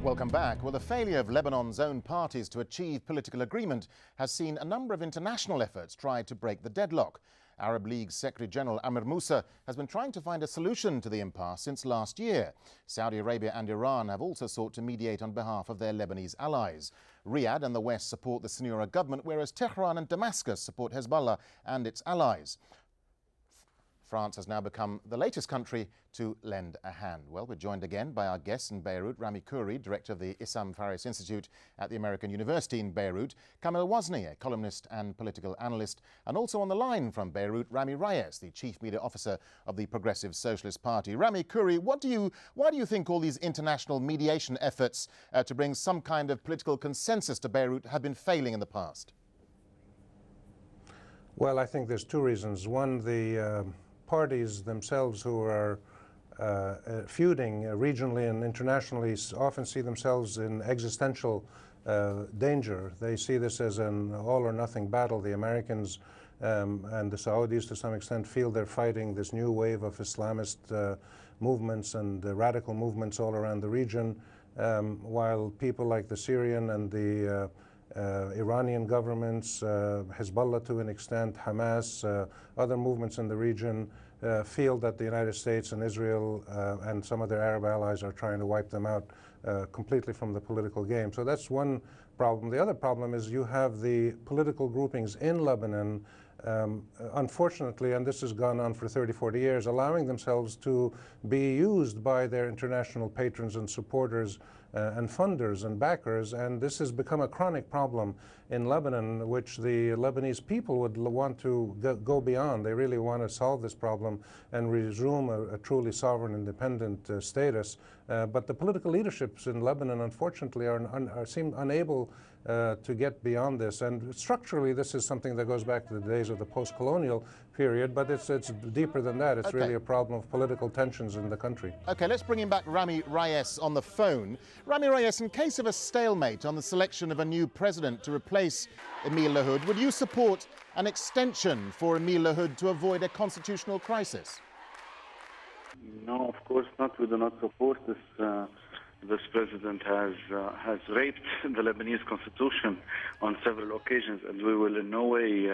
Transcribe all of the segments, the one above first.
Welcome back. Well, the failure of Lebanon's own parties to achieve political agreement has seen a number of international efforts try to break the deadlock. Arab League Secretary General Amir Moussa has been trying to find a solution to the impasse since last year. Saudi Arabia and Iran have also sought to mediate on behalf of their Lebanese allies. Riyadh and the West support the Syria government, whereas Tehran and Damascus support Hezbollah and its allies. France has now become the latest country to lend a hand. Well, we're joined again by our guest in Beirut, Rami Khouri, director of the Issam Faris Institute at the American University in Beirut, Kamel Wazni, a columnist and political analyst, and also on the line from Beirut, Ronnie Reyes, the chief media officer of the Progressive Socialist Party. Rami Khouri, why do you think all these international mediation efforts to bring some kind of political consensus to Beirut have been failing in the past? Well, I think there's two reasons. One, the parties themselves who are feuding regionally and internationally often see themselves in existential danger. They see this as an all-or-nothing battle. The Americans and the Saudis, to some extent, feel they're fighting this new wave of Islamist movements and radical movements all around the region, while people like the Syrian and the Iranian governments, Hezbollah to an extent, Hamas, other movements in the region feel that the United States and Israel and some of their Arab allies are trying to wipe them out completely from the political game. So that's one problem. The other problem is you have the political groupings in Lebanon, unfortunately, and this has gone on for 30, 40 years, allowing themselves to be used by their international patrons and supporters and funders and backers, and this has become a chronic problem in Lebanon, which the Lebanese people would want to go beyond. They really want to solve this problem and resume a truly sovereign, independent status. But the political leaderships in Lebanon, unfortunately, seem unable to get beyond this. And structurally, this is something that goes back to the days of the post-colonial period, but it's deeper than that. It's really a problem of political tensions in the country. Okay, let's bring in back Rami Reyes on the phone. Rami Reyes, in case of a stalemate on the selection of a new president to replace Emir Lahoud, would you support an extension for Emir Lahoud to avoid a constitutional crisis? No, of course not. We do not support this. This president has raped the Lebanese constitution on several occasions, and we will in no way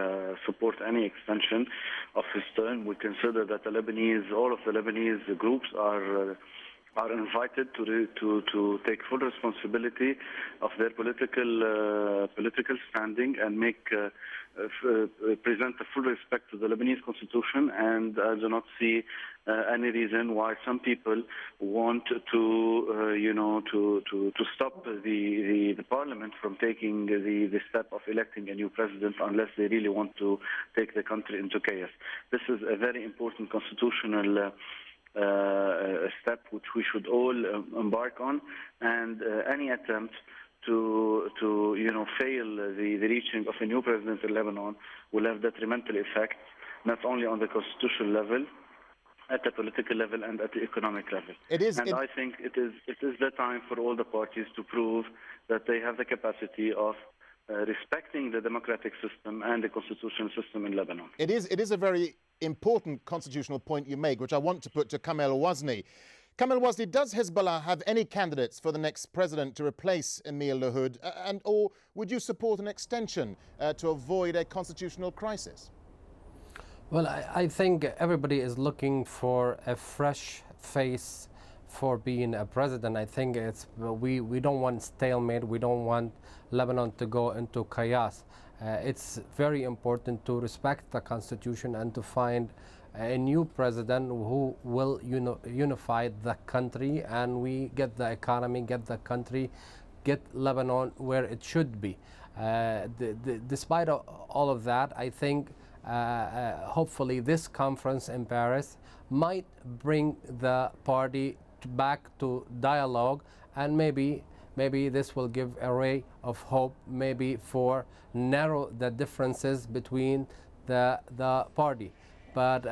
support any extension of his term. We consider that all of the Lebanese groups are invited to take full responsibility of their political standing and present a full respect to the Lebanese constitution, and I do not see any reason why some people want to stop the parliament from taking the step of electing a new president unless they really want to take the country into chaos. This is a very important constitutional step which we should all embark on, and any attempt to fail the reaching of a new president in Lebanon will have detrimental effects not only on the constitutional level, at the political level and at the economic level. I think it is the time for all the parties to prove that they have the capacity of respecting the democratic system and the constitutional system in Lebanon. It is a very important constitutional point you make, which I want to put to Kamel Wazni. Kamel Wazni, does Hezbollah have any candidates for the next president to replace Emir Lahoud, or would you support an extension to avoid a constitutional crisis? Well, I think everybody is looking for a fresh face for being a president. I think we don't want stalemate. We don't want Lebanon to go into chaos. It's very important to respect the constitution and to find a new president who will unify the country, and we get the economy, get the country, get Lebanon where it should be. Despite all of that, I think hopefully this conference in Paris might bring the party back to dialogue, and maybe this will give a ray of hope, maybe for narrow the differences between the party. But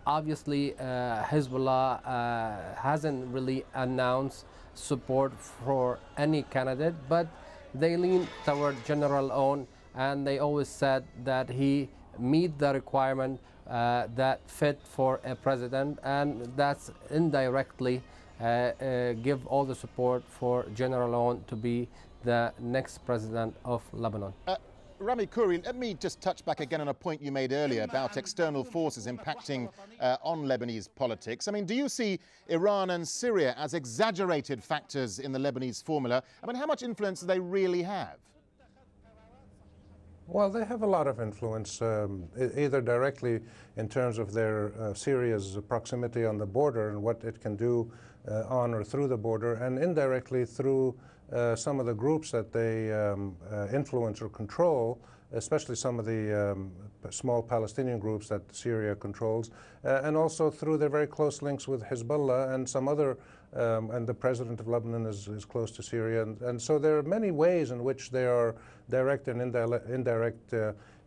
obviously Hezbollah hasn't really announced support for any candidate, but they lean toward General Aoun, and they always said that he meet the requirement that fit for a president, and that's indirectly give all the support for General Aoun to be the next president of Lebanon. Rami Khouri, let me just touch back again on a point you made earlier about external forces impacting on Lebanese politics. I mean, do you see Iran and Syria as exaggerated factors in the Lebanese formula? I mean, how much influence do they really have? Well, they have a lot of influence, either directly in terms of their Syria's proximity on the border and what it can do on or through the border, and indirectly through some of the groups that they influence or control, especially some of the small Palestinian groups that Syria controls, and also through their very close links with Hezbollah and some other, and the president of Lebanon is close to Syria. And so there are many ways in which they are direct and indirect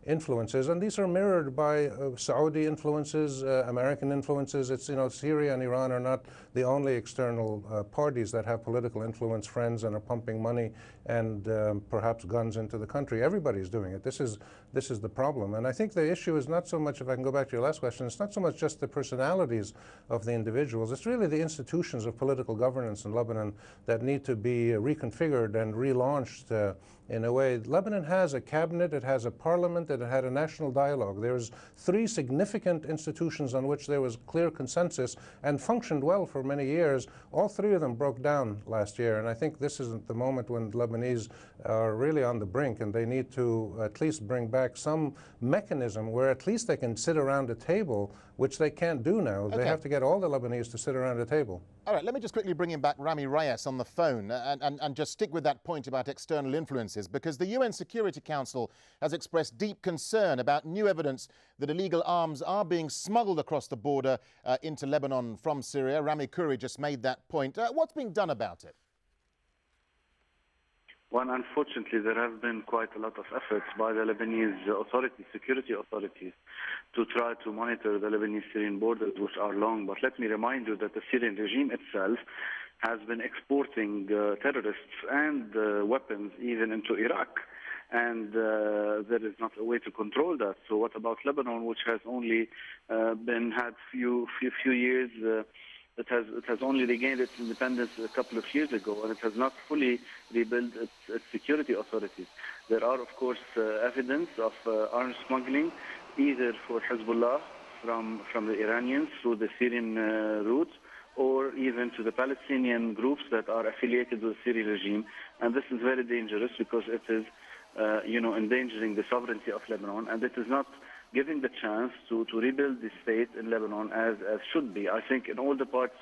influences, and these are mirrored by Saudi influences, American influences. It's, you know, Syria and Iran are not the only external parties that have political influence, friends, and are pumping money and perhaps guns into the country. Everybody's doing it. This is the problem. And I think the issue is not so much, if I can go back to your last question, it's not so much just the personalities of the individuals. It's really the institutions of political governance in Lebanon that need to be reconfigured and relaunched in a way. Lebanon has a cabinet, it has a parliament, it had a national dialogue. There's 3 significant institutions on which there was clear consensus and functioned well for many years. All 3 of them broke down last year, and I think this isn't the moment when Lebanese are really on the brink, and they need to at least bring back some mechanism where at least they can sit around a table, which they can't do now. Okay. They have to get all the Lebanese to sit around a table. All right, let me just quickly bring in back Rami Reyes on the phone and just stick with that point about external influences, because the UN Security Council has expressed deep concern about new evidence that illegal arms are being smuggled across the border into Lebanon from Syria. Rami Khouri just made that point. What's being done about it? Well, unfortunately, there have been quite a lot of efforts by the Lebanese authorities, security authorities, to try to monitor the Lebanese-Syrian borders, which are long. But let me remind you that the Syrian regime itself has been exporting terrorists and weapons even into Iraq. And there is not a way to control that. So what about Lebanon, which has only had few years? It has only regained its independence a couple of years ago, and it has not fully rebuilt its security authorities. There are, of course, evidence of arms smuggling, either for Hezbollah from the Iranians through the Syrian route, or even to the Palestinian groups that are affiliated with the Syrian regime. And this is very dangerous because it is, endangering the sovereignty of Lebanon, and it is not giving the chance to rebuild the state in Lebanon as should be. I think in all the parts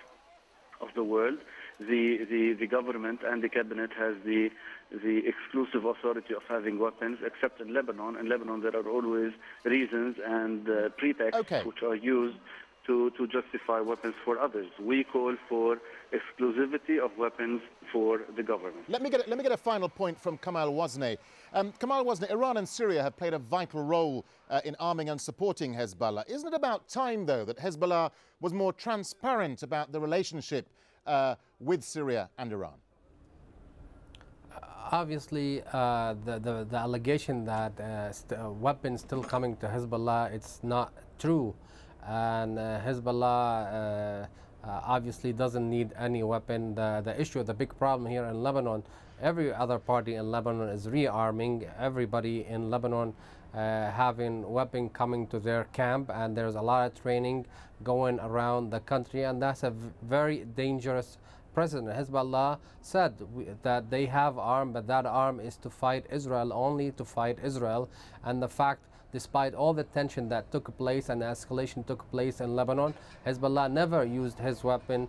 of the world, the government and the cabinet has the exclusive authority of having weapons, except in Lebanon. In Lebanon, there are always reasons and pretexts which are used to justify weapons for others. We call for exclusivity of weapons for the government. Let me get a final point from Kamal Wasne. Kamal Wasne, Iran and Syria have played a vital role in arming and supporting Hezbollah. Isn't it about time, though, that Hezbollah was more transparent about the relationship with Syria and Iran? Obviously, the allegation that weapons still coming to Hezbollah, it's not true. And Hezbollah obviously doesn't need any weapon. The issue, the big problem here in Lebanon, every other party in Lebanon is rearming. Everybody in Lebanon having weapon coming to their camp, and there's a lot of training going around the country, and that's a very dangerous precedent. Hezbollah said that they have arm, but that arm is to fight Israel, only to fight Israel. And the fact, despite all the tension that took place and escalation took place in Lebanon, Hezbollah never used his weapon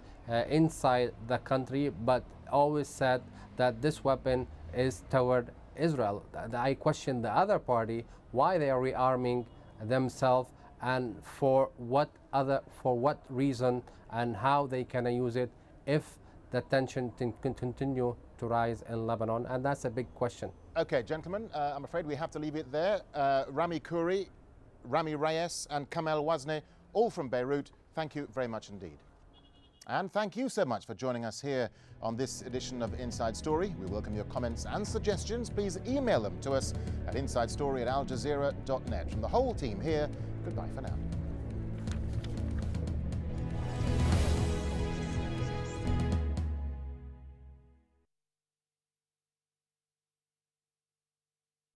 inside the country, but always said that this weapon is toward Israel. I question the other party, why they are rearming themselves, and for what reason, and how they can use it if the tension can continue to rise in Lebanon, and that's a big question. Okay, gentlemen, I'm afraid we have to leave it there. Rami Khouri, Rami Reyes and Kamal Wasne, all from Beirut, thank you very much indeed. And thank you so much for joining us here on this edition of Inside Story. We welcome your comments and suggestions. Please email them to us at insidestory@aljazeera.net. From the whole team here, goodbye for now.